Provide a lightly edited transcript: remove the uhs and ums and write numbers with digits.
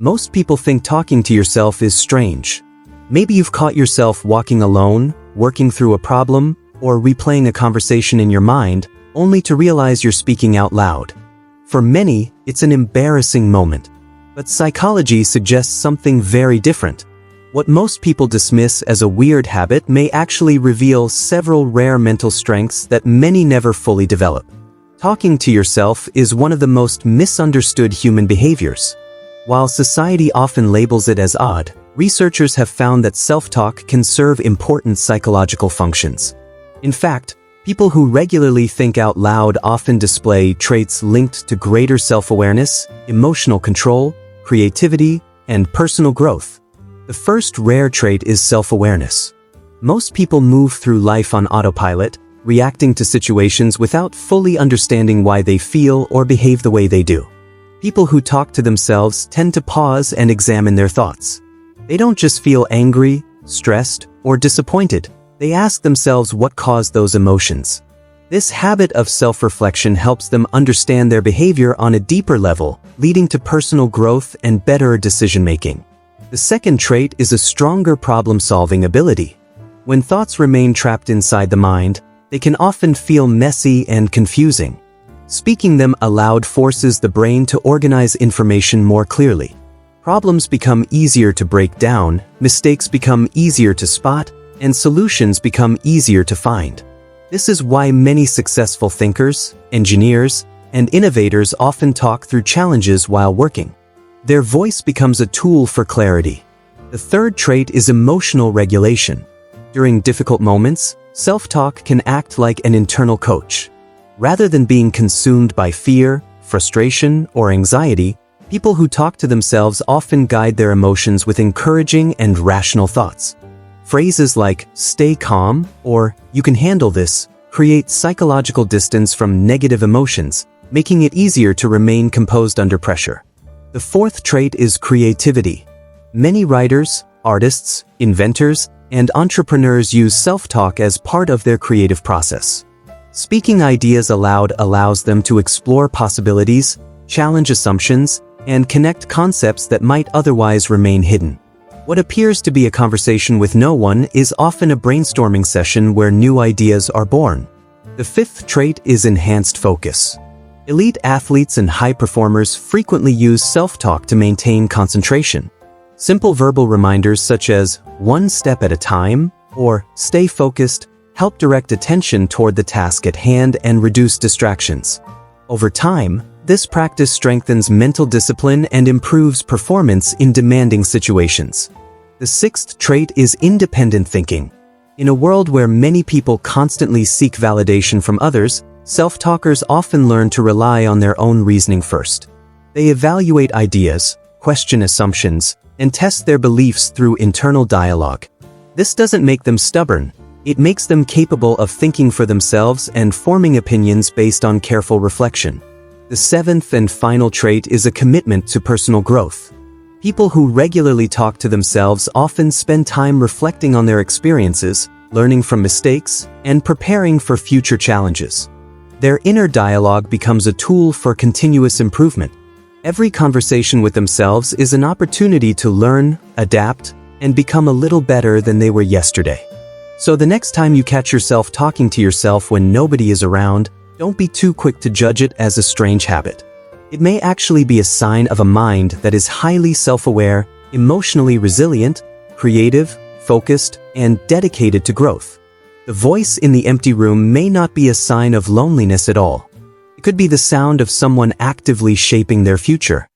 Most people think talking to yourself is strange. Maybe you've caught yourself walking alone, working through a problem, or replaying a conversation in your mind, only to realize you're speaking out loud. For many, it's an embarrassing moment. But psychology suggests something very different. What most people dismiss as a weird habit may actually reveal several rare mental strengths that many never fully develop. Talking to yourself is one of the most misunderstood human behaviors. While society often labels it as odd, researchers have found that self-talk can serve important psychological functions. In fact, people who regularly think out loud often display traits linked to greater self-awareness, emotional control, creativity, and personal growth. The first rare trait is self-awareness. Most people move through life on autopilot, reacting to situations without fully understanding why they feel or behave the way they do. People who talk to themselves tend to pause and examine their thoughts. They don't just feel angry, stressed, or disappointed. They ask themselves what caused those emotions. This habit of self-reflection helps them understand their behavior on a deeper level, leading to personal growth and better decision-making. The second trait is a stronger problem-solving ability. When thoughts remain trapped inside the mind, they can often feel messy and confusing. Speaking them aloud forces the brain to organize information more clearly. Problems become easier to break down, mistakes become easier to spot, and solutions become easier to find. This is why many successful thinkers, engineers, and innovators often talk through challenges while working. Their voice becomes a tool for clarity. The third trait is emotional regulation. During difficult moments, self-talk can act like an internal coach. Rather than being consumed by fear, frustration, or anxiety, people who talk to themselves often guide their emotions with encouraging and rational thoughts. Phrases like "stay calm" or "you can handle this" create psychological distance from negative emotions, making it easier to remain composed under pressure. The fourth trait is creativity. Many writers, artists, inventors, and entrepreneurs use self-talk as part of their creative process. Speaking ideas aloud allows them to explore possibilities, challenge assumptions, and connect concepts that might otherwise remain hidden. What appears to be a conversation with no one is often a brainstorming session where new ideas are born. The fifth trait is enhanced focus. Elite athletes and high performers frequently use self-talk to maintain concentration. Simple verbal reminders such as "one step at a time" or "stay focused" help direct attention toward the task at hand and reduce distractions. Over time, this practice strengthens mental discipline and improves performance in demanding situations. The sixth trait is independent thinking. In a world where many people constantly seek validation from others, self-talkers often learn to rely on their own reasoning first. They evaluate ideas, question assumptions, and test their beliefs through internal dialogue. This doesn't make them stubborn. It makes them capable of thinking for themselves and forming opinions based on careful reflection. The seventh and final trait is a commitment to personal growth. People who regularly talk to themselves often spend time reflecting on their experiences, learning from mistakes, and preparing for future challenges. Their inner dialogue becomes a tool for continuous improvement. Every conversation with themselves is an opportunity to learn, adapt, and become a little better than they were yesterday. So the next time you catch yourself talking to yourself when nobody is around, don't be too quick to judge it as a strange habit. It may actually be a sign of a mind that is highly self-aware, emotionally resilient, creative, focused, and dedicated to growth. The voice in the empty room may not be a sign of loneliness at all. It could be the sound of someone actively shaping their future.